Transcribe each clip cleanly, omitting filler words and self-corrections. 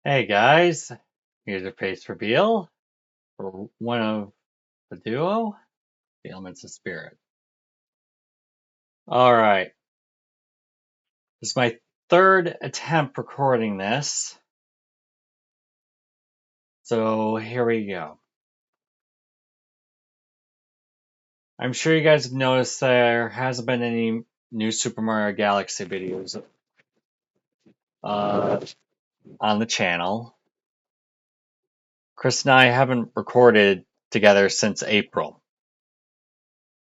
Hey guys, here's a face reveal for one of the duo, the Elements of Spirit. Alright, this is my third attempt recording this, so here we go. I'm sure you guys have noticed there hasn't been any new Super Mario Galaxy videos on the channel. Chris and I haven't recorded together since April.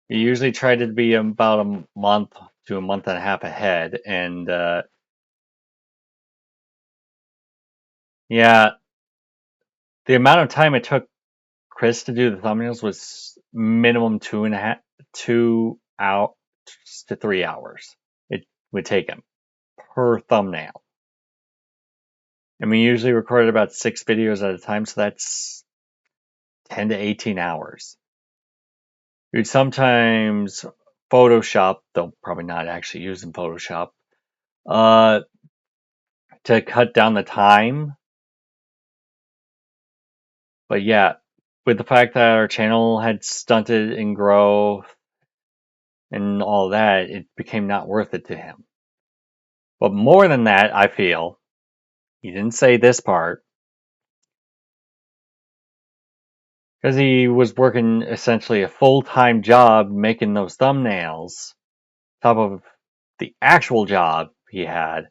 We usually try to be about a month to a month and a half ahead, and yeah, the amount of time it took Chris to do the thumbnails was minimum 2 hours to 3 hours. It would take him per thumbnail. And we usually recorded about 6 videos at a time, so that's 10 to 18 hours. We'd sometimes Photoshop, though probably not actually using Photoshop, to cut down the time. But yeah, with the fact that our channel had stunted in growth and all that, it became not worth it to him. But more than that, I feel, he didn't say this part, because he was working essentially a full-time job making those thumbnails, top of the actual job he had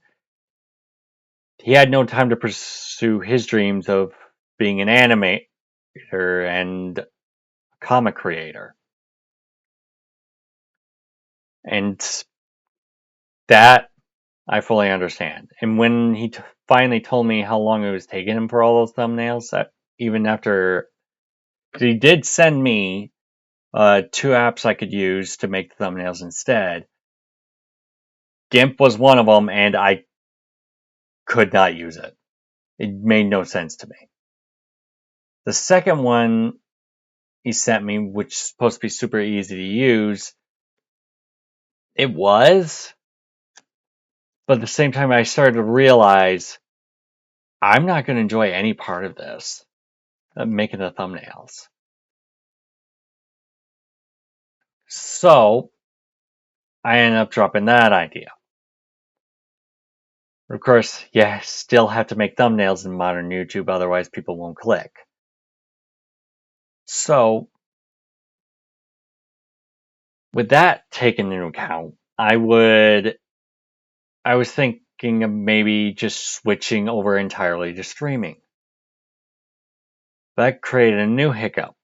no time to pursue his dreams of being an animator and a comic creator. And that I fully understand. And when he finally told me how long it was taking him for all those thumbnails, even after he did send me 2 apps I could use to make the thumbnails instead. GIMP was one of them, and I could not use it. It made no sense to me. The second one he sent me, which is supposed to be super easy to use, it was. But at the same time, I started to realize I'm not going to enjoy any part of this, making the thumbnails. So I ended up dropping that idea. Of course, you still have to make thumbnails in modern YouTube, otherwise people won't click. So, with that taken into account, I was thinking of maybe just switching over entirely to streaming. That created a new hiccup.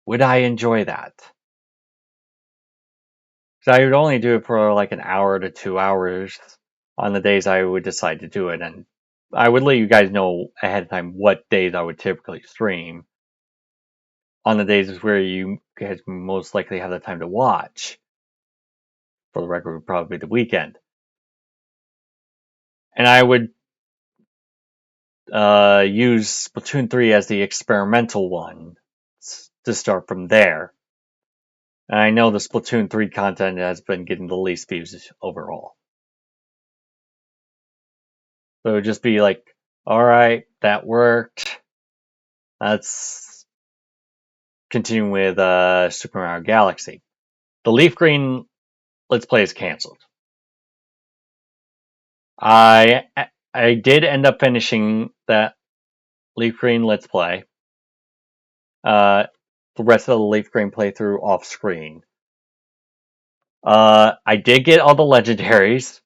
Would I enjoy that? Because I would only do it for like an hour to 2 hours on the days I would decide to do it, and I would let you guys know ahead of time what days I would typically stream. On the days where you guys most likely have the time to watch. For the record, would probably be the weekend. And I would use Splatoon 3 as the experimental one to start from there. And I know the Splatoon 3 content has been getting the least views overall. So it would just be like, alright, that worked. Let's continue with Super Mario Galaxy. The Leaf Green Let's Play is cancelled. I did end up finishing that Leaf Green Let's Play. The rest of the Leaf Green playthrough off screen. I did get all the legendaries.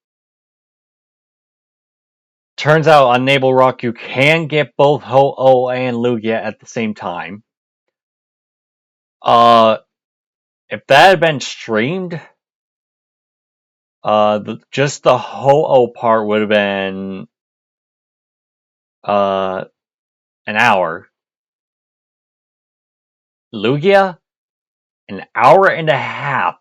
Turns out on Naval Rock you can get both Ho-Oh and Lugia at the same time. If that had been streamed, just the Ho-Oh part would have been an hour. Lugia, an hour and a half.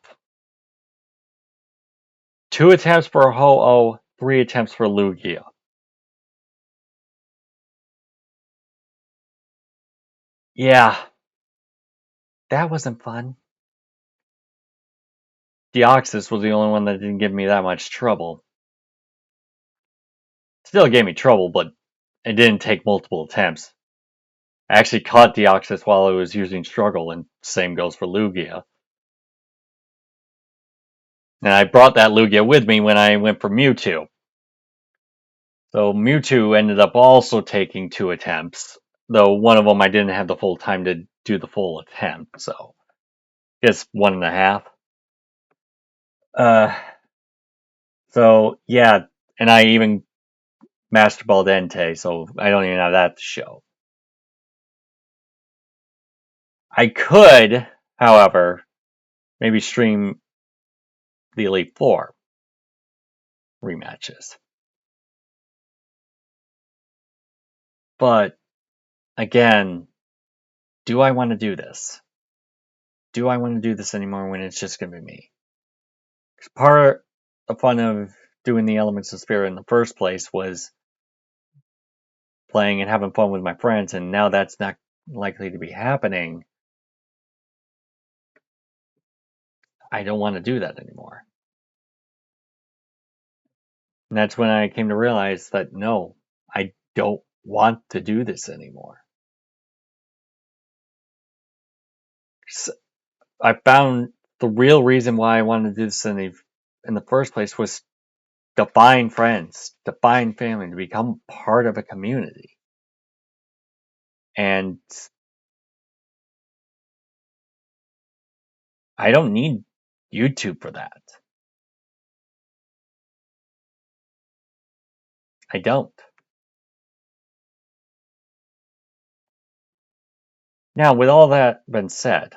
2 attempts for Ho-Oh, 3 attempts for Lugia. Yeah, that wasn't fun. Deoxys was the only one that didn't give me that much trouble. Still gave me trouble, but it didn't take multiple attempts. I actually caught Deoxys while I was using Struggle, and same goes for Lugia. And I brought that Lugia with me when I went for Mewtwo. So Mewtwo ended up also taking 2 attempts, though one of them I didn't have the full time to do the full attempt, so I guess 1.5. So yeah, and I even Master Ball Dente, so I don't even have that to show. I could, however, maybe stream the Elite Four rematches. But again, do I want to do this? Do I want to do this anymore when it's just going to be me? 'Cause part of the fun of doing the Elements of Spirit in the first place was playing and having fun with my friends, and now that's not likely to be happening. I don't want to do that anymore. And that's when I came to realize that no, I don't want to do this anymore. I found the real reason why I wanted to do this in the first place was to find friends, to find family, to become part of a community. And I don't need YouTube for that. I don't. Now, with all that been said,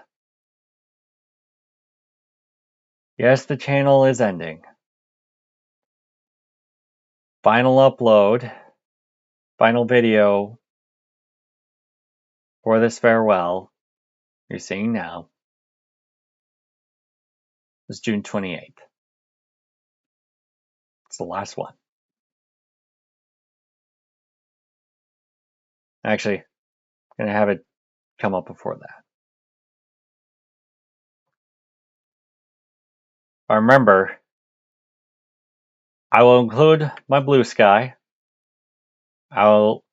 yes, the channel is ending. Final upload, final video for this farewell you're seeing now is June 28th. It's the last one. Actually, I'm going to have it come up before that. But remember, I will include my blue sky. I'll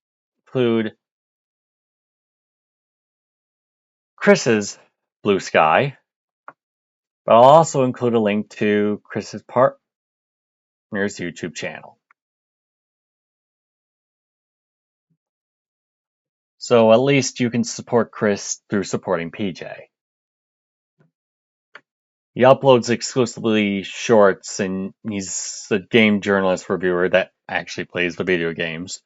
include Chris's blue sky. But I'll also include a link to Chris's partner's YouTube channel. So at least you can support Chris through supporting PJ. He uploads exclusively shorts, and he's a game journalist reviewer that actually plays the video games.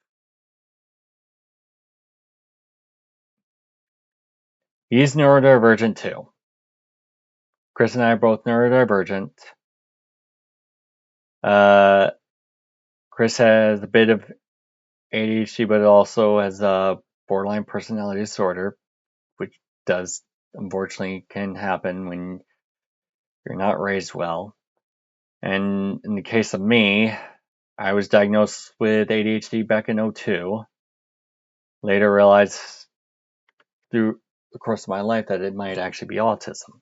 He's neurodivergent too. Chris and I are both neurodivergent. Chris has a bit of ADHD, but also has a borderline personality disorder, which does unfortunately can happen when you're not raised well. And in the case of me, I was diagnosed with ADHD back in 2002. Later realized through the course of my life that it might actually be autism.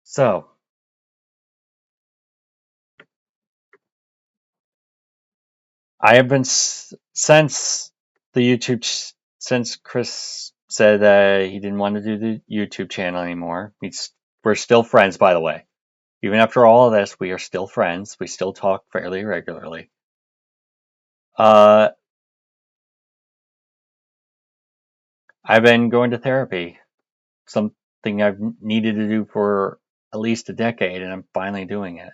So, I have been since Chris said that he didn't want to do the YouTube channel anymore. We're still friends, by the way. Even after all of this, we are still friends. We still talk fairly regularly. I've been going to therapy, something I've needed to do for at least a decade, and I'm finally doing it.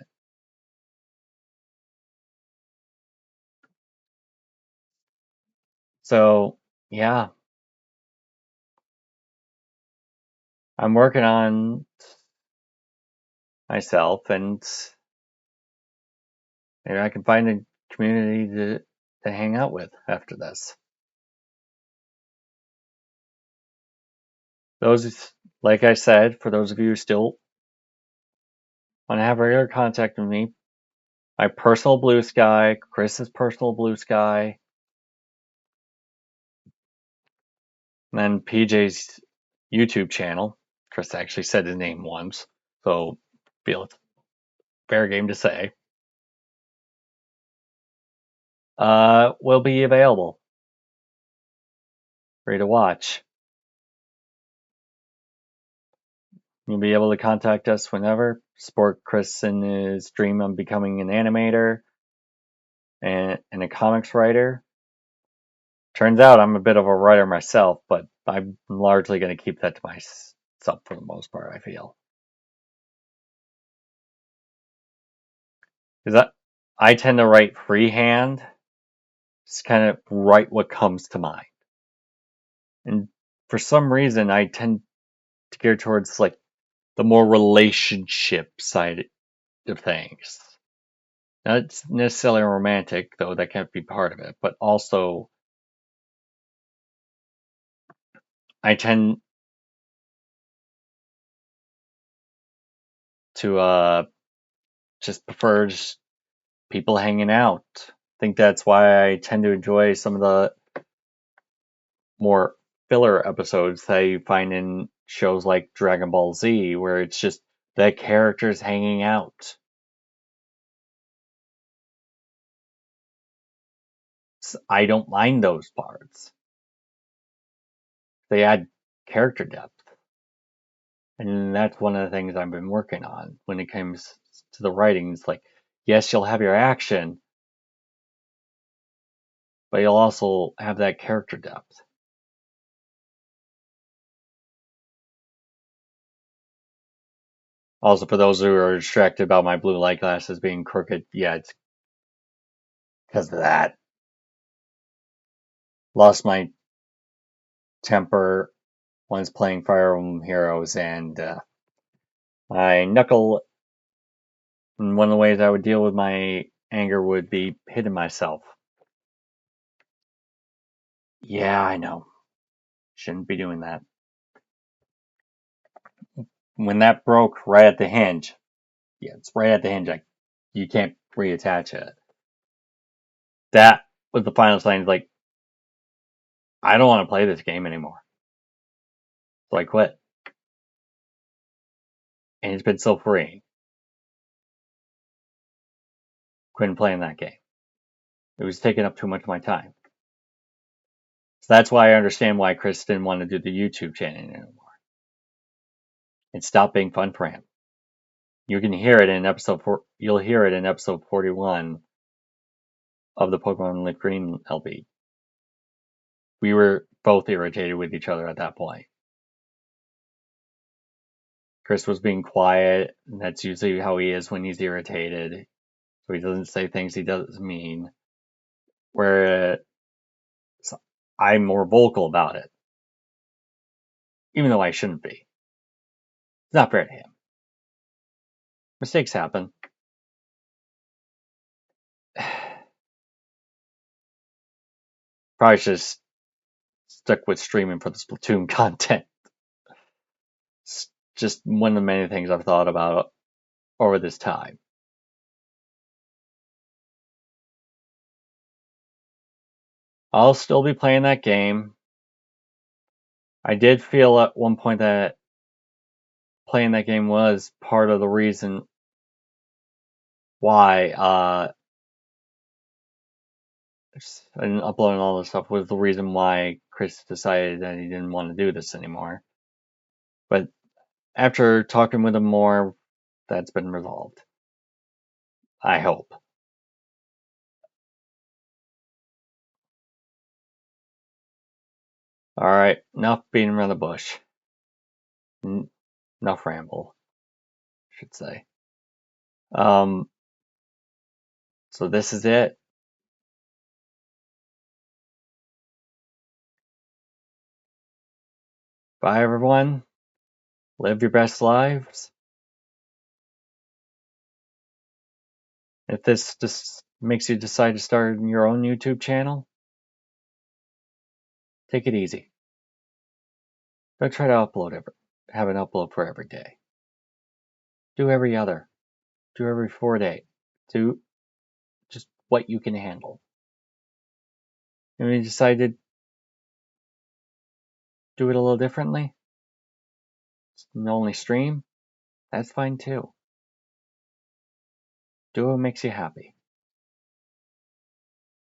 So, yeah, I'm working on myself, and maybe I can find a community to hang out with after this. Those, like I said, for those of you who still want to have regular contact with me, my personal blue sky, Chris's personal blue sky, and then PJ's YouTube channel. Chris actually said his name once, so feel it's fair game to say. will be available. Free to watch. You'll be able to contact us whenever. Support Chris in his dream of becoming an animator and a comics writer. Turns out I'm a bit of a writer myself, but I'm largely going to keep that to myself for the most part, I feel. Because I tend to write freehand, just kind of write what comes to mind. And for some reason, I tend to gear towards like the more relationship side of things. Not necessarily romantic, though that can't be part of it, but also I tend to just prefer just people hanging out. I think that's why I tend to enjoy some of the more filler episodes that you find in shows like Dragon Ball Z, where it's just the characters hanging out. I don't mind those parts. They add character depth. And that's one of the things I've been working on when it comes to the writing. It's like, yes, you'll have your action, but you'll also have that character depth. Also, for those who are distracted about my blue light glasses being crooked, yeah, it's because of that. Lost my temper once playing Fire Emblem Heroes, and my knuckle. And one of the ways I would deal with my anger would be hitting myself. Yeah, I know. Shouldn't be doing that. When that broke right at the hinge, yeah, it's right at the hinge. You can't reattach it. That was the final sign. Like, I don't want to play this game anymore. So I quit. And it's been so freeing. Quitting playing that game. It was taking up too much of my time. So that's why I understand why Chris didn't want to do the YouTube channel anymore. It stopped being fun for him. You can hear it in you'll hear it in episode 41 of the Pokemon Lit Green LP. We were both irritated with each other at that point. Chris was being quiet, and that's usually how he is when he's irritated. So he doesn't say things he doesn't mean. Where I'm more vocal about it, even though I shouldn't be. It's not fair to him. Mistakes happen. Probably just stuck with streaming for the Splatoon content. It's just one of the many things I've thought about over this time. I'll still be playing that game. I did feel at one point that playing that game was part of the reason why and uploading all this stuff was the reason why Chris decided that he didn't want to do this anymore. But after talking with him more, that's been resolved. I hope. Alright, enough beating around the bush. Enough ramble, I should say. So this is it. Bye, everyone. Live your best lives. If this just makes you decide to start your own YouTube channel, take it easy. Don't try to have an upload for every day. Do every other. Do every 4 day. Do just what you can handle. And when you decide to do it a little differently, and only stream, that's fine too. Do what makes you happy.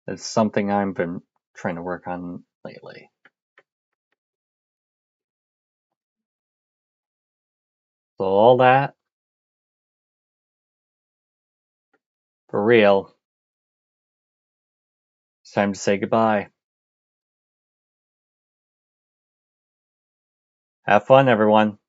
It's something I've been trying to work on lately. So all that, for real, it's time to say goodbye. Have fun, everyone.